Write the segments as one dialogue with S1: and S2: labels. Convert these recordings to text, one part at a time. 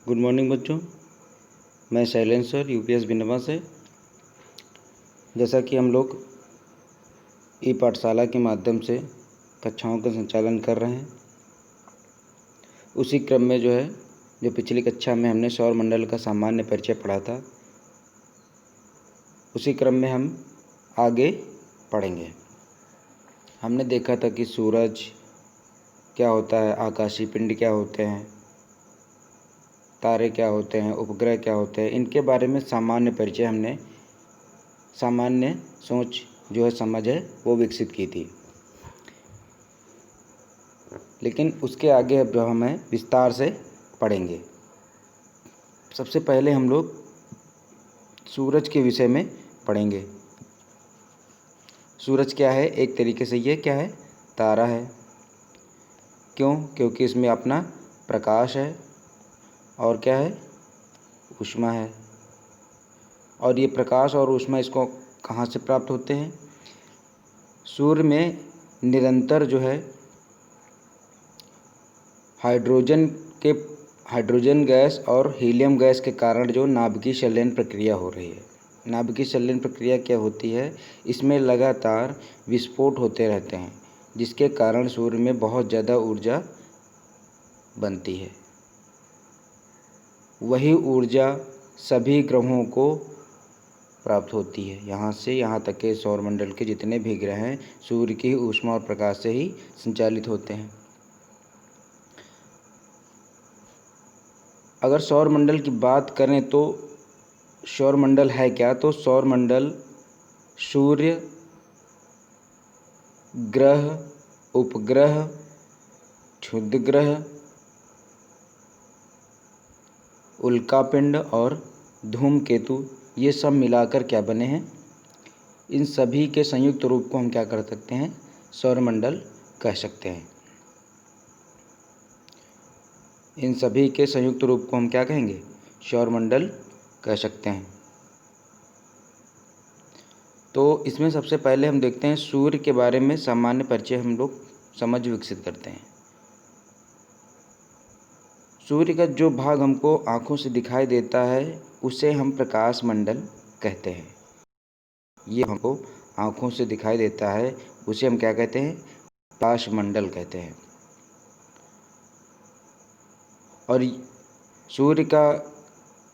S1: Good morning बच्चों, मैं Shailendra sir UPS बिंडवा से। जैसा कि हम लोग ई पाठशाला के माध्यम से कक्षाओं का संचालन कर रहे हैं, उसी क्रम में जो पिछली कक्षा में हमने सौरमंडल का सामान्य परिचय पढ़ा था, उसी क्रम में हम आगे पढ़ेंगे। हमने देखा था कि सूरज क्या होता है, आकाशीय पिंड क्या होते हैं, तारे क्या होते हैं, उपग्रह क्या होते हैं, इनके बारे में सामान्य परिचय हमने सामान्य सोच समझ है वो विकसित की थी। लेकिन उसके आगे अब जो हमें विस्तार से पढ़ेंगे। सबसे पहले हम लोग सूरज के विषय में पढ़ेंगे। सूरज क्या है? एक तरीके से ये क्या है? तारा है। क्यों? क्योंकि इसमें अपना प्रकाश है और क्या है? ऊष्मा है। और ये प्रकाश और ऊष्मा इसको कहाँ से प्राप्त होते हैं? सूर्य में निरंतर हाइड्रोजन गैस और हीलियम गैस के कारण जो नाभिकीय संलयन प्रक्रिया हो रही है। नाभिकीय संलयन प्रक्रिया क्या होती है? इसमें लगातार विस्फोट होते रहते हैं, जिसके कारण सूर्य में बहुत ज़्यादा ऊर्जा बनती है। वही ऊर्जा सभी ग्रहों को प्राप्त होती है। यहाँ से यहाँ तक के सौरमंडल के जितने भी ग्रह हैं, सूर्य की ऊष्मा और प्रकाश से ही संचालित होते हैं। अगर सौरमंडल की बात करें तो सौरमंडल है क्या? तो सौरमंडल सूर्य, ग्रह, उपग्रह, क्षुद्र ग्रह, उल्कापिंड और धूमकेतु, ये सब मिलाकर क्या बने हैं? इन सभी के संयुक्त रूप को हम क्या कर सकते हैं? सौरमंडल कह सकते हैं। इन सभी के संयुक्त रूप को हम क्या कहेंगे? सौरमंडल कह सकते हैं। तो इसमें सबसे पहले हम देखते हैं सूर्य के बारे में सामान्य परिचय हम लोग समझ विकसित करते हैं। सूर्य का जो भाग हमको आँखों से दिखाई देता है उसे हम प्रकाश मंडल कहते हैं। ये हमको आँखों से दिखाई देता है उसे हम क्या कहते हैं? प्रकाश मंडल कहते हैं। और सूर्य का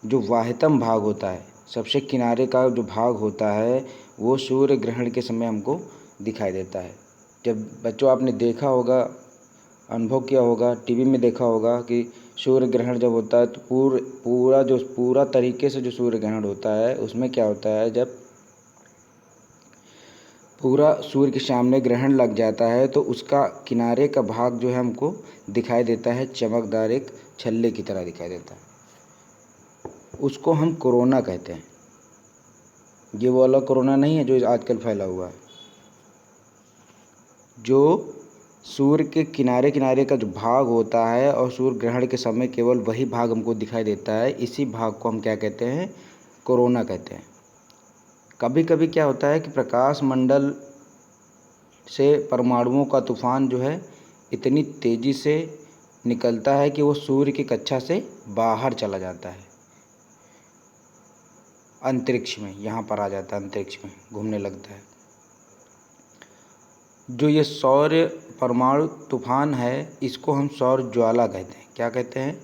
S1: जो बाह्यतम भाग होता है, सबसे किनारे का जो भाग होता है, वो सूर्य ग्रहण के समय हमको दिखाई देता है। जब बच्चों आपने देखा होगा, अनुभव किया होगा, टीवी में देखा होगा कि सूर्य ग्रहण जब होता है तो पूरा तरीके से जो सूर्य ग्रहण होता है उसमें क्या होता है, जब पूरा सूर्य के सामने ग्रहण लग जाता है तो उसका किनारे का भाग जो है हमको दिखाई देता है, चमकदार एक छल्ले की तरह दिखाई देता है। उसको हम कोरोना कहते हैं। ये वाला कोरोना नहीं है जो आजकल फैला हुआ है। जो सूर्य के किनारे किनारे का जो भाग होता है और सूर्य ग्रहण के समय केवल वही भाग हमको दिखाई देता है, इसी भाग को हम क्या कहते हैं? कोरोना कहते हैं। कभी कभी क्या होता है कि प्रकाश मंडल से परमाणुओं का तूफान जो है इतनी तेज़ी से निकलता है कि वो सूर्य की कक्षा से बाहर चला जाता है, अंतरिक्ष में, यहाँ पर आ जाता है, अंतरिक्ष में घूमने लगता है। जो ये सौर परमाणु तूफान है इसको हम सौर ज्वाला कहते हैं। क्या कहते हैं?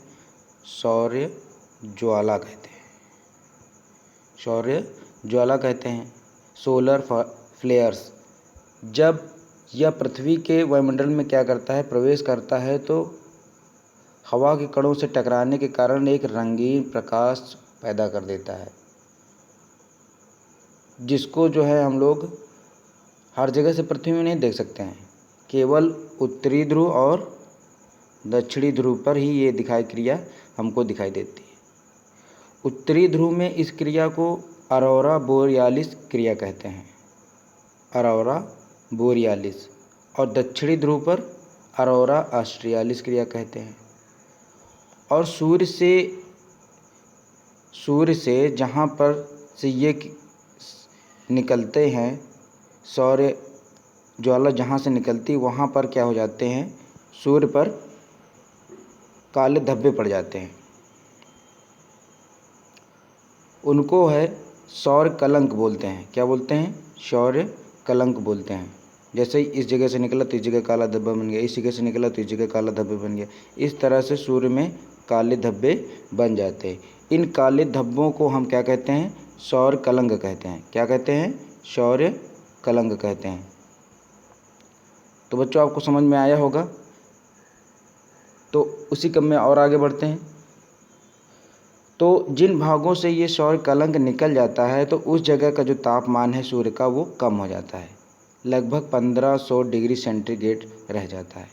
S1: सौर ज्वाला कहते हैं। सौर ज्वाला कहते हैं। Solar flares. जब यह पृथ्वी के वायुमंडल में क्या करता है? प्रवेश करता है तो हवा के कणों से टकराने के कारण एक रंगीन प्रकाश पैदा कर देता है, जिसको हम लोग हर जगह से पृथ्वी में नहीं देख सकते हैं। केवल उत्तरी ध्रुव और दक्षिणी ध्रुव पर ही ये क्रिया हमको दिखाई देती है। उत्तरी ध्रुव में इस क्रिया को अरोरा बोरियालिस क्रिया कहते हैं, अरोरा बोरियालिस। और दक्षिणी ध्रुव पर अरोरा ऑस्ट्रियालिस क्रिया कहते हैं। और सूर्य से जहाँ पर से ये निकलते हैं, सौर ज्वाला जहाँ से निकलती वहाँ पर क्या हो जाते हैं? सूर्य पर काले धब्बे पड़ जाते हैं। उनको है सौर कलंक बोलते हैं। क्या बोलते हैं? सौर कलंक बोलते हैं। जैसे इस जगह से निकला तो इस जगह काला धब्बा बन गया, इस जगह से निकला तो इस जगह काला धब्बा बन गया। इस तरह से सूर्य में काले धब्बे बन जाते हैं। इन काले धब्बों को हम क्या कहते हैं? सौर कलंक कहते हैं। क्या कहते हैं? सौर कलंक कहते हैं। तो बच्चों आपको समझ में आया होगा। तो उसी क्रम में और आगे बढ़ते हैं। तो जिन भागों से ये सौर कलंक निकल जाता है तो उस जगह का जो तापमान है सूर्य का वो कम हो जाता है, लगभग 1500 डिग्री सेंटीग्रेड रह जाता है।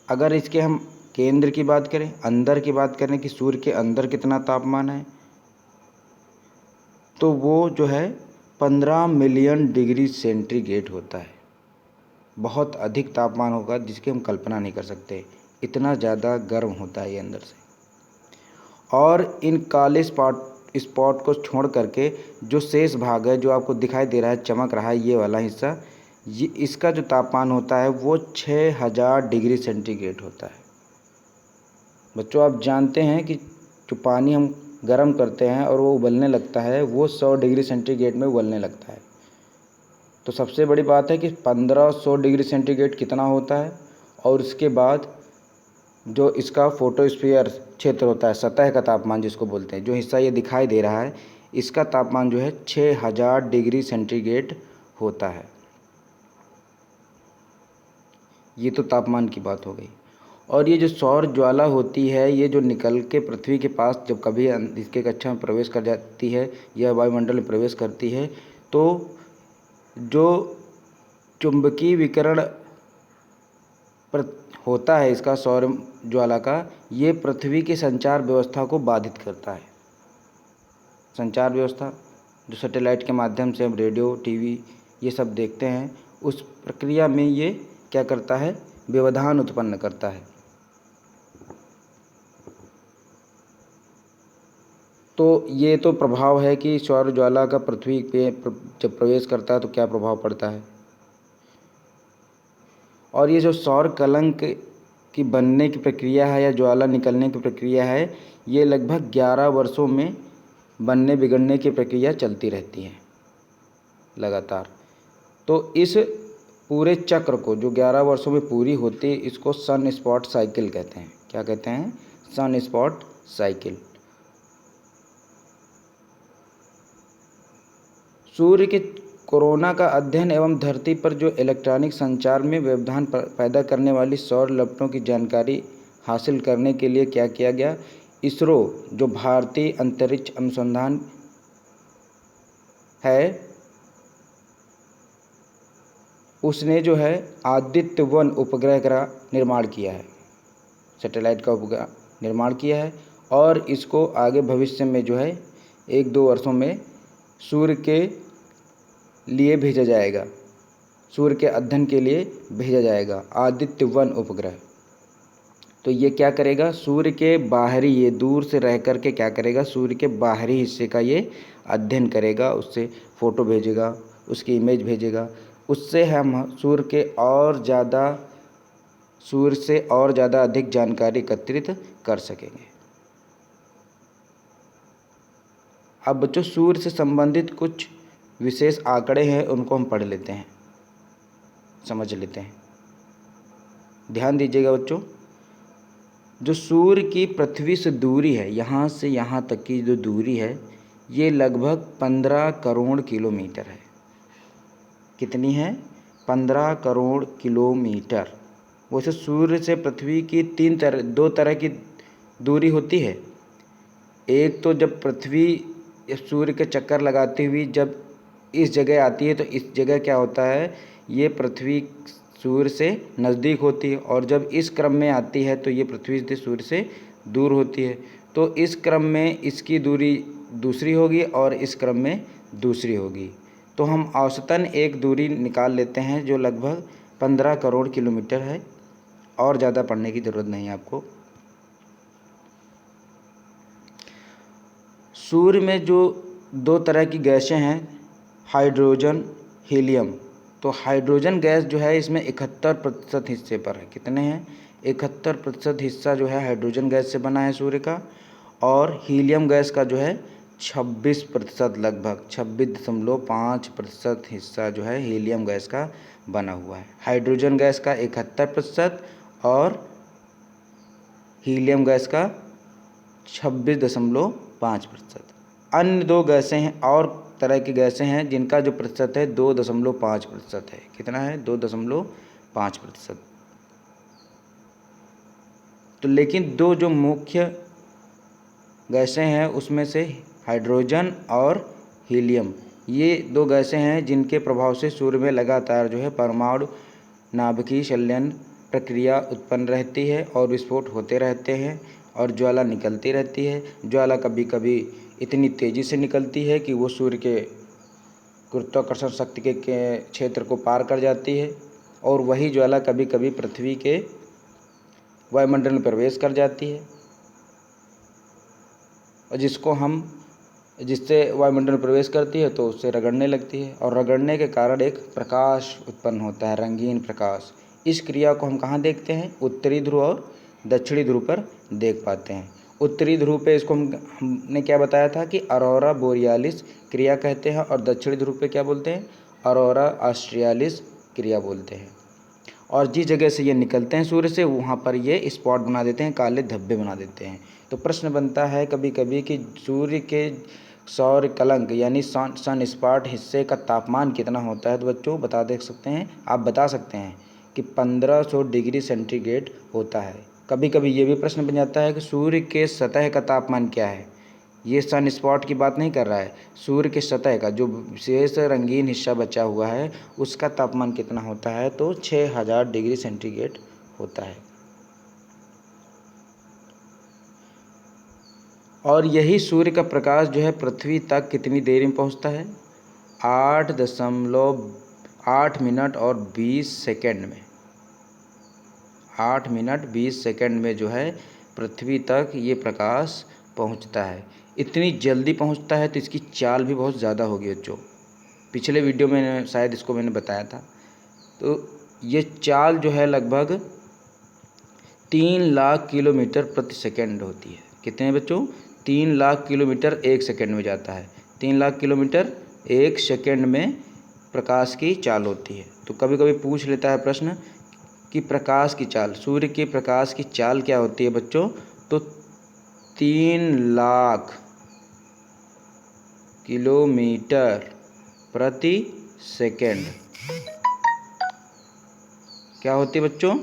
S1: अगर इसके हम केंद्र की बात करें, अंदर की बात करें कि सूर्य के अंदर कितना तापमान है, तो वो जो है 15 मिलियन डिग्री सेंटीग्रेड होता है। बहुत अधिक तापमान होगा जिसकी हम कल्पना नहीं कर सकते, इतना ज़्यादा गर्म होता है ये अंदर से। और इन काले स्पॉट को छोड़ करके जो शेष भाग है, जो आपको दिखाई दे रहा है, चमक रहा है, ये वाला हिस्सा, ये इसका जो तापमान होता है वो 6000 डिग्री सेंटीग्रेड होता है। बच्चों आप जानते हैं कि जो पानी हम गर्म करते हैं और वो उबलने लगता है, वो 100 डिग्री सेंटीग्रेड में उबलने लगता है। तो सबसे बड़ी बात है कि 1500 डिग्री सेंटीग्रेड कितना होता है, और उसके बाद जो इसका फोटोस्फीयर क्षेत्र होता है, सतह का तापमान जिसको बोलते हैं, जो हिस्सा ये दिखाई दे रहा है, इसका तापमान जो है 6000 डिग्री सेंटीग्रेड होता है। ये तो तापमान की बात हो गई। और ये जो सौर ज्वाला होती है, ये जो निकल के पृथ्वी के पास जब कभी इसके कक्षा में प्रवेश कर जाती है या वायुमंडल में प्रवेश करती है, तो जो चुंबकीय विकिरण होता है इसका, सौर ज्वाला का, ये पृथ्वी की संचार व्यवस्था को बाधित करता है। संचार व्यवस्था जो सैटेलाइट के माध्यम से हम रेडियो, टीवी ये सब देखते हैं, उस प्रक्रिया में ये क्या करता है? व्यवधान उत्पन्न करता है। तो ये तो प्रभाव है कि सौर ज्वाला का पृथ्वी पे जब प्रवेश करता है तो क्या प्रभाव पड़ता है। और ये जो सौर कलंक की बनने की प्रक्रिया है या ज्वाला निकलने की प्रक्रिया है, ये लगभग 11 वर्षों में बनने बिगड़ने की प्रक्रिया चलती रहती है लगातार। तो इस पूरे चक्र को जो 11 वर्षों में पूरी होती है, इसको सन स्पॉट साइकिल कहते हैं। क्या कहते हैं? सन स्पॉट साइकिल। सूर्य के कोरोना का अध्ययन एवं धरती पर जो इलेक्ट्रॉनिक संचार में व्यवधान पैदा करने वाली सौर लपटों की जानकारी हासिल करने के लिए क्या किया गया? इसरो जो भारतीय अंतरिक्ष अनुसंधान है, उसने जो है आदित्य-1 उपग्रह का निर्माण किया है, सैटेलाइट का उपग्रह निर्माण किया है। और इसको आगे भविष्य में जो है 1-2 वर्षों में सूर्य के लिए भेजा जाएगा, सूर्य के अध्ययन के लिए भेजा जाएगा आदित्य-1 उपग्रह। तो ये क्या करेगा? सूर्य के बाहरी, ये दूर से रह कर के क्या करेगा? सूर्य के बाहरी हिस्से का ये अध्ययन करेगा, उससे फ़ोटो भेजेगा, उसकी इमेज भेजेगा। उससे हम सूर्य से और ज़्यादा अधिक जानकारी एकत्रित कर सकेंगे। अब बच्चों सूर्य से संबंधित कुछ विशेष आंकड़े हैं, उनको हम पढ़ लेते हैं, समझ लेते हैं। ध्यान दीजिएगा बच्चों। जो सूर्य की पृथ्वी से दूरी है, यहाँ से यहाँ तक की जो दूरी है, ये लगभग 15 करोड़ किलोमीटर है। कितनी है? 15 करोड़ किलोमीटर। वैसे सूर्य से पृथ्वी की दो तरह की दूरी होती है। एक तो जब पृथ्वी सूर्य के चक्कर लगाती हुई जब इस जगह आती है, तो इस जगह क्या होता है? ये पृथ्वी सूर्य से नज़दीक होती है, और जब इस क्रम में आती है तो ये पृथ्वी से सूर्य से दूर होती है। तो इस क्रम में इसकी दूरी दूसरी होगी और इस क्रम में दूसरी होगी। तो हम औसतन एक दूरी निकाल लेते हैं जो लगभग 15 करोड़ किलोमीटर है, और ज़्यादा पढ़ने की ज़रूरत नहीं है आपको। सूर्य में जो दो तरह की गैसें हैं, हाइड्रोजन, हीलियम। तो हाइड्रोजन गैस जो है इसमें 71% हिस्से पर है। कितने हैं? 71% हिस्सा जो है हाइड्रोजन गैस से बना है सूर्य का, और हीलियम गैस का जो है 26% लगभग 26.5% हिस्सा जो है हीलियम गैस का बना हुआ है। हाइड्रोजन गैस का 71% और हीलियम गैस का 26.5%। अन्य दो गैसें हैं और तरह की गैसें हैं जिनका जो प्रतिशत है 2.5% है। कितना है? 2.5%। तो लेकिन दो जो मुख्य गैसें हैं उसमें से हाइड्रोजन और हीलियम, ये दो गैसें हैं जिनके प्रभाव से सूर्य में लगातार जो है परमाणु नाभिकीय संलयन प्रक्रिया उत्पन्न रहती है और विस्फोट होते रहते हैं और ज्वाला निकलती रहती है। ज्वाला कभी कभी इतनी तेज़ी से निकलती है कि वो सूर्य के गुरुत्वाकर्षण शक्ति के क्षेत्र को पार कर जाती है और वही ज्वाला कभी कभी पृथ्वी के वायुमंडल में प्रवेश कर जाती है और जिससे वायुमंडल में प्रवेश करती है तो उससे रगड़ने लगती है और रगड़ने के कारण एक प्रकाश उत्पन्न होता है, रंगीन प्रकाश। इस क्रिया को हम कहाँ देखते हैं? उत्तरी ध्रुव और दक्षिणी ध्रुव पर देख पाते हैं। उत्तरी ध्रुव पे इसको हमने क्या बताया था कि अरोरा बोरियालिस क्रिया कहते हैं और दक्षिणी ध्रुव पे क्या बोलते हैं? अरोरा ऑस्ट्रियालिस क्रिया बोलते हैं। और जिस जगह से ये निकलते हैं सूर्य से वहाँ पर ये स्पॉट बना देते हैं, काले धब्बे बना देते हैं। तो प्रश्न बनता है कभी कभी कि सूर्य के सौर कलंक यानी सन स्पॉट हिस्से का तापमान कितना होता है? तो बच्चों आप बता सकते हैं कि 1500 डिग्री सेंटीग्रेड होता है। कभी कभी ये भी प्रश्न बन जाता है कि सूर्य के सतह का तापमान क्या है? ये सन स्पॉट की बात नहीं कर रहा है, सूर्य के सतह का जो विशेष रंगीन हिस्सा बचा हुआ है उसका तापमान कितना होता है? तो 6000 डिग्री सेंटीग्रेड होता है। और यही सूर्य का प्रकाश जो है पृथ्वी तक कितनी देर में पहुंचता है? 8 मिनट और 20 सेकंड में। 8 मिनट 20 सेकंड में जो है पृथ्वी तक ये प्रकाश पहुंचता है। इतनी जल्दी पहुंचता है तो इसकी चाल भी बहुत ज़्यादा होगी बच्चों। पिछले वीडियो में शायद इसको मैंने बताया था। तो ये चाल जो है लगभग 3 लाख किलोमीटर प्रति सेकंड होती है। कितने बच्चों? 3 लाख किलोमीटर 1 सेकंड में जाता है। 3 लाख किलोमीटर 1 सेकंड में प्रकाश की चाल होती है। तो कभी कभी पूछ लेता है प्रश्न कि प्रकाश की चाल, सूर्य के प्रकाश की चाल क्या होती है बच्चों? तो 3 लाख किलोमीटर प्रति सेकंड क्या होती है बच्चों?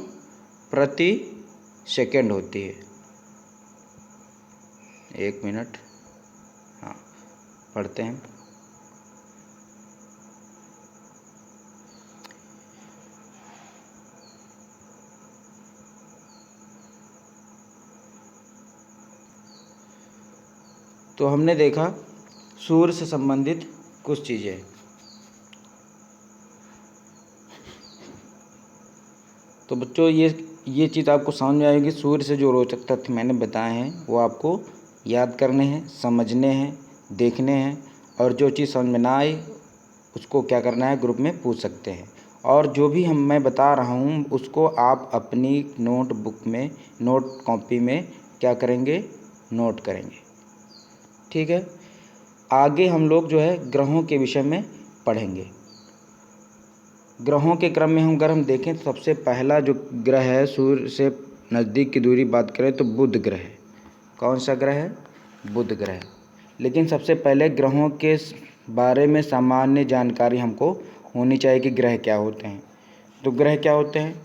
S1: प्रति सेकंड होती है। 1 मिनट, हाँ पढ़ते हैं। तो हमने देखा सूर्य से संबंधित कुछ चीज़ें। तो बच्चों ये चीज़ आपको समझ में आएगी। सूर्य से जो रोचक तथ्य मैंने बताए हैं वो आपको याद करने हैं, समझने हैं, देखने हैं और जो चीज़ समझ में ना आए उसको क्या करना है, ग्रुप में पूछ सकते हैं। और जो भी मैं बता रहा हूँ उसको आप अपनी नोटबुक में, नोट कॉपी में क्या करेंगे? नोट करेंगे। ठीक है। आगे हम लोग जो है ग्रहों के विषय में पढ़ेंगे। ग्रहों के क्रम में अगर हम देखें तो सबसे पहला जो ग्रह है सूर्य से नज़दीक की दूरी बात करें तो बुध ग्रह है। कौन सा ग्रह है? बुध ग्रह। लेकिन सबसे पहले ग्रहों के बारे में सामान्य जानकारी हमको होनी चाहिए कि ग्रह क्या होते हैं। तो ग्रह क्या होते हैं?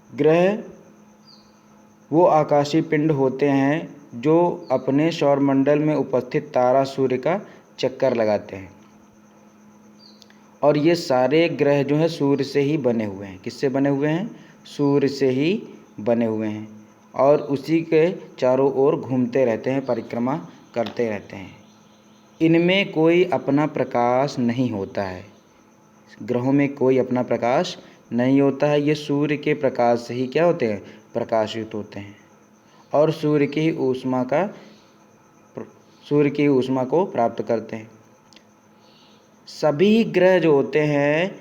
S1: ग्रह वो आकाशीय पिंड होते हैं जो अपने सौरमंडल में उपस्थित तारा सूर्य का चक्कर लगाते हैं। और ये सारे ग्रह जो हैं सूर्य से ही बने हुए हैं। किससे बने हुए हैं? सूर्य से ही बने हुए हैं और उसी के चारों ओर घूमते रहते हैं, परिक्रमा करते रहते हैं। इनमें कोई अपना प्रकाश नहीं होता है। ग्रहों में कोई अपना प्रकाश नहीं होता है। ये सूर्य के प्रकाश से ही क्या होते हैं? प्रकाशित होते हैं और सूर्य की ऊष्मा को प्राप्त करते हैं। सभी ग्रह जो होते हैं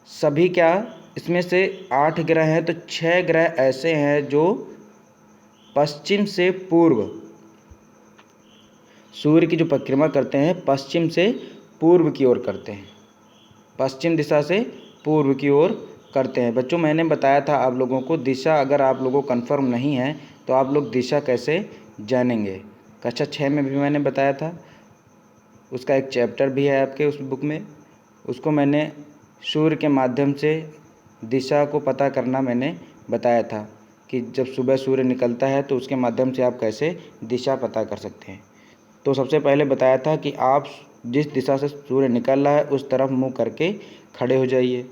S1: सभी क्या, इसमें से 8 ग्रह हैं तो 6 ग्रह ऐसे हैं जो पश्चिम से पूर्व सूर्य की जो परिक्रमा करते हैं पश्चिम से पूर्व की ओर करते हैं, पश्चिम दिशा से पूर्व की ओर करते हैं। बच्चों मैंने बताया था आप लोगों को दिशा अगर आप लोगों को कन्फर्म नहीं है तो आप लोग दिशा कैसे जानेंगे, कक्षा 6 में भी मैंने बताया था, उसका एक चैप्टर भी है आपके उस बुक में, उसको मैंने सूर्य के माध्यम से दिशा को पता करना मैंने बताया था कि जब सुबह सूर्य निकलता है तो उसके माध्यम से आप कैसे दिशा पता कर सकते हैं। तो सबसे पहले बताया था कि आप जिस दिशा से सूर्य निकल रहा है उस तरफ मुंह करके खड़े हो जाइए,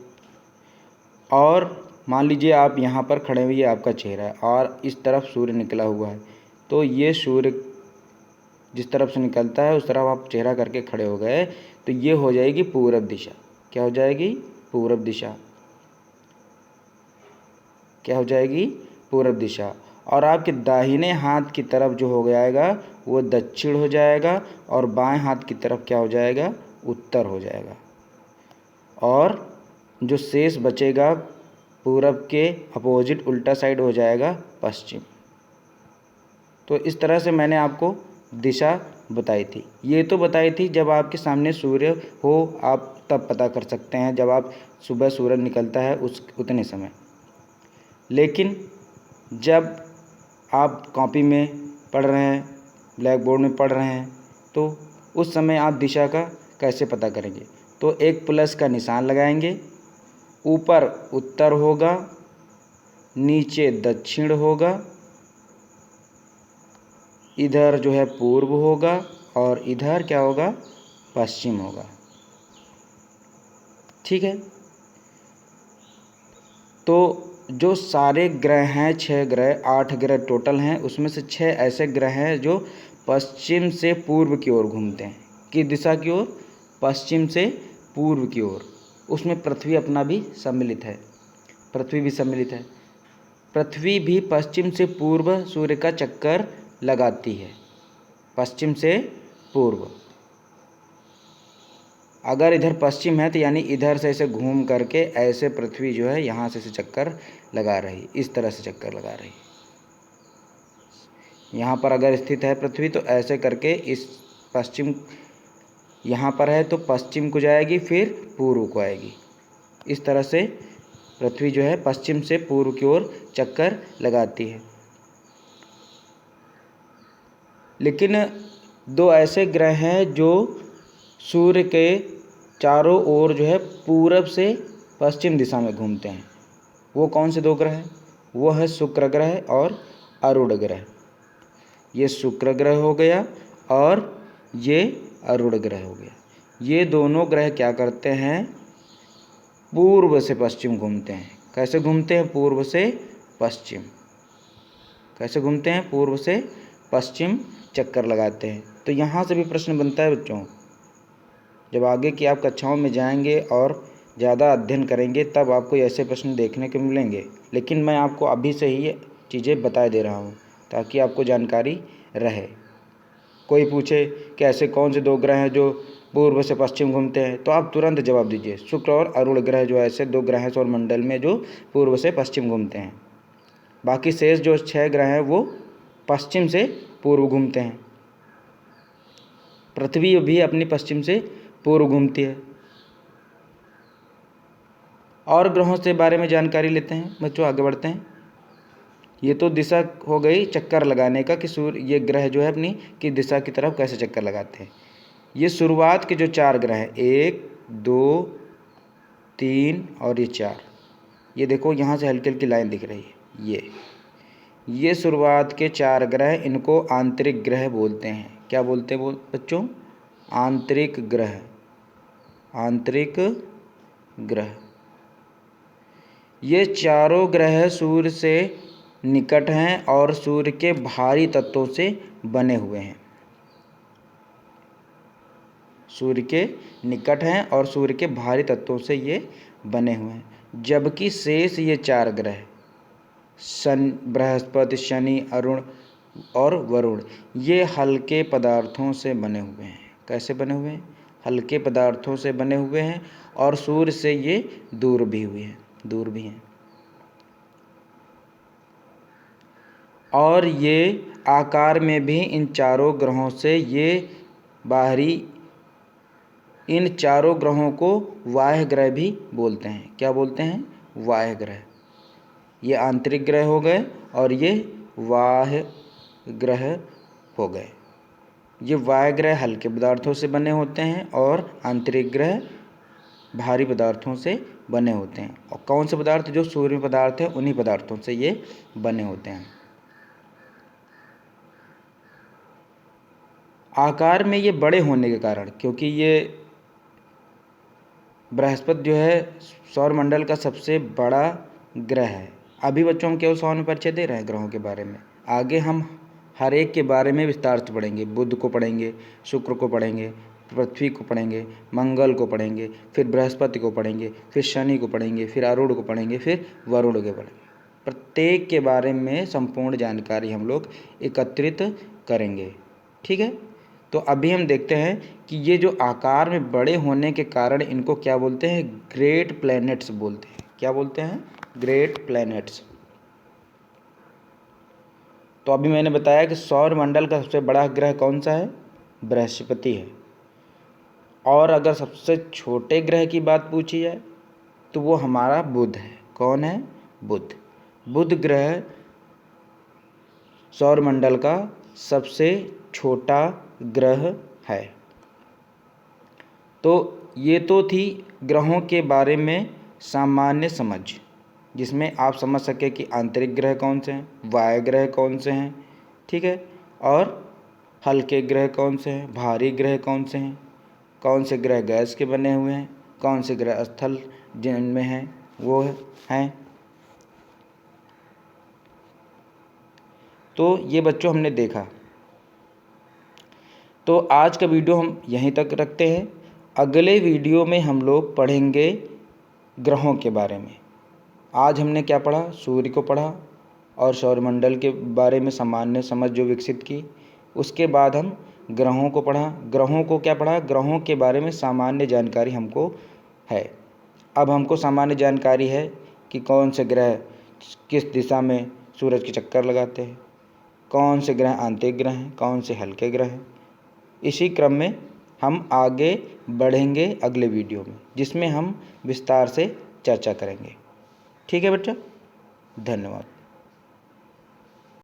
S1: और मान लीजिए आप यहाँ पर खड़े हुए, आपका चेहरा है और इस तरफ सूर्य निकला हुआ है, तो ये सूर्य जिस तरफ से निकलता है उस तरफ आप चेहरा करके खड़े हो गए तो ये हो जाएगी पूरब दिशा। क्या हो जाएगी? पूरब दिशा। क्या हो जाएगी? पूरब दिशा। और आपके दाहिने हाथ की तरफ जो हो जाएगा वो दक्षिण हो जाएगा, और बाएं हाथ की तरफ क्या हो जाएगा? उत्तर हो जाएगा। और जो शेष बचेगा पूरब के अपोजिट उल्टा साइड हो जाएगा पश्चिम। तो इस तरह से मैंने आपको दिशा बताई थी। ये तो बताई थी जब आपके सामने सूर्य हो आप तब पता कर सकते हैं, जब आप सुबह सूरज निकलता है उतने समय। लेकिन जब आप कॉपी में पढ़ रहे हैं, ब्लैक बोर्ड में पढ़ रहे हैं, तो उस समय आप दिशा का कैसे पता करेंगे? तो एक प्लस का निशान लगाएंगे, ऊपर उत्तर होगा, नीचे दक्षिण होगा, इधर जो है पूर्व होगा, और इधर क्या होगा? पश्चिम होगा। ठीक है। तो जो सारे ग्रह हैं, 6 ग्रह, 8 ग्रह टोटल हैं, उसमें से 6 ऐसे ग्रह हैं जो पश्चिम से पूर्व की ओर घूमते हैं। किस दिशा की ओर? पश्चिम से पूर्व की ओर। उसमें पृथ्वी अपना भी सम्मिलित है, पृथ्वी भी सम्मिलित है। पृथ्वी भी पश्चिम से पूर्व सूर्य का चक्कर लगाती है, पश्चिम से पूर्व। अगर इधर पश्चिम है तो यानी इधर से ऐसे घूम करके ऐसे पृथ्वी जो है यहाँ से चक्कर लगा रही, इस तरह से चक्कर लगा रही। यहाँ पर अगर स्थित है पृथ्वी तो ऐसे करके इस पश्चिम, यहाँ पर है तो पश्चिम को जाएगी फिर पूर्व को आएगी। इस तरह से पृथ्वी जो है पश्चिम से पूर्व की ओर चक्कर लगाती है। लेकिन 2 ऐसे ग्रह हैं जो सूर्य के चारों ओर जो है पूरब से पश्चिम दिशा में घूमते हैं। वो कौन से 2 ग्रह हैं? वो है शुक्र ग्रह और अरुण ग्रह। ये शुक्र ग्रह हो गया और ये अरुण ग्रह हो गया। ये दोनों ग्रह क्या करते हैं? पूर्व से पश्चिम घूमते हैं। कैसे घूमते हैं? पूर्व से पश्चिम। कैसे घूमते हैं? पूर्व से पश्चिम चक्कर लगाते हैं। तो यहाँ से भी प्रश्न बनता है बच्चों, जब आगे की आप कक्षाओं में जाएंगे और ज़्यादा अध्ययन करेंगे तब आपको ऐसे प्रश्न देखने को मिलेंगे। लेकिन मैं आपको अभी से ही ये चीज़ें बता दे रहा हूँ ताकि आपको जानकारी रहे। कोई पूछे कि ऐसे कौन से 2 ग्रह हैं जो पूर्व से पश्चिम घूमते हैं, तो आप तुरंत जवाब दीजिए शुक्र और अरुण ग्रह जो ऐसे 2 ग्रह हैं सौरमंडल में जो पूर्व से पश्चिम घूमते हैं। बाकी शेष जो 6 ग्रह हैं वो पश्चिम से पूर्व घूमते हैं। पृथ्वी भी अपनी पश्चिम से पूर्व घूमती है। और ग्रहों से बारे में जानकारी लेते हैं बच्चों, आगे बढ़ते हैं। ये तो दिशा हो गई चक्कर लगाने का कि सूर्य, ये ग्रह जो है अपनी किस दिशा की तरफ कैसे चक्कर लगाते हैं। ये शुरुआत के जो 4 ग्रह हैं, 1, 2, 3 और ये 4, ये देखो यहाँ से हल्की हल्की लाइन दिख रही है। ये शुरुआत के 4 ग्रह, इनको आंतरिक ग्रह बोलते हैं। क्या बोलते हैं बच्चों? आंतरिक ग्रह। आंतरिक ग्रह। ये चारों ग्रह सूर्य से निकट हैं और सूर्य के भारी तत्वों से बने हुए हैं। सूर्य के निकट हैं और सूर्य के भारी तत्वों से ये बने हुए हैं। जबकि शेष ये 4 ग्रह बृहस्पति, शनि, अरुण और वरुण, ये हल्के पदार्थों से बने हुए हैं। कैसे बने हुए हैं? हल्के पदार्थों से बने हुए हैं और सूर्य से ये दूर भी हैं। और ये आकार में भी इन चारों ग्रहों से ये बाहरी इन चारों ग्रहों को बाह्य ग्रह भी बोलते हैं। क्या बोलते हैं? बाह्य ग्रह। ये आंतरिक ग्रह हो गए और ये बाह्य ग्रह हो गए। ये बाह्य ग्रह हल्के पदार्थों से बने होते हैं और आंतरिक ग्रह भारी पदार्थों से बने होते हैं। और कौन से पदार्थ? जो सूर्य पदार्थ है उन्हीं पदार्थों से ये बने होते हैं। आकार में ये बड़े होने के कारण, क्योंकि ये बृहस्पति जो है सौरमंडल का सबसे बड़ा ग्रह है। अभी बच्चों हम केवल सौर में परिचय दे रहे हैं ग्रहों के बारे में। आगे हम हर एक के बारे में विस्तार से पढ़ेंगे। बुध को पढ़ेंगे, शुक्र को पढ़ेंगे, पृथ्वी को पढ़ेंगे, मंगल को पढ़ेंगे, फिर बृहस्पति को पढ़ेंगे, फिर शनि को पढ़ेंगे, फिर अरुण को पढ़ेंगे, फिर वरुण को पढ़ेंगे। प्रत्येक के बारे में संपूर्ण जानकारी हम लोग एकत्रित करेंगे। ठीक है, तो अभी हम देखते हैं कि ये जो आकार में बड़े होने के कारण इनको क्या बोलते हैं? ग्रेट प्लैनेट्स बोलते हैं। क्या बोलते हैं? Great planets. तो अभी मैंने बताया कि सौरमंडल का सबसे बड़ा ग्रह कौन सा है? बृहस्पति है। और अगर सबसे छोटे ग्रह की बात पूछी जाए तो वो हमारा बुध है। कौन है? बुध। बुध ग्रह सौरमंडल का सबसे छोटा ग्रह है। तो ये तो थी ग्रहों के बारे में सामान्य समझ, जिसमें आप समझ सके कि आंतरिक ग्रह कौन से हैं, बाह्य ग्रह कौन से हैं, ठीक है, और हल्के ग्रह कौन से हैं, भारी ग्रह कौन से हैं, कौन से ग्रह गैस के बने हुए हैं, कौन से ग्रह स्थल जिनमें हैं वो हैं। तो ये बच्चों हमने देखा। तो आज का वीडियो हम यहीं तक रखते हैं। अगले वीडियो में हम लोग पढ़ेंगे ग्रहों के बारे में। आज हमने क्या पढ़ा? सूर्य को पढ़ा और सौरमंडल के बारे में सामान्य समझ जो विकसित की। उसके बाद हम ग्रहों को पढ़ा। ग्रहों को क्या पढ़ा? ग्रहों के बारे में सामान्य जानकारी हमको है। अब हमको सामान्य जानकारी है कि कौन से ग्रह किस दिशा में सूरज के चक्कर लगाते हैं, कौन से ग्रह आंतरिक ग्रह हैं, कौन से हल्के ग्रह हैं। इसी क्रम में हम आगे बढ़ेंगे अगले वीडियो में, जिसमें हम विस्तार से चर्चा करेंगे। ठीक है बच्चा, धन्यवाद।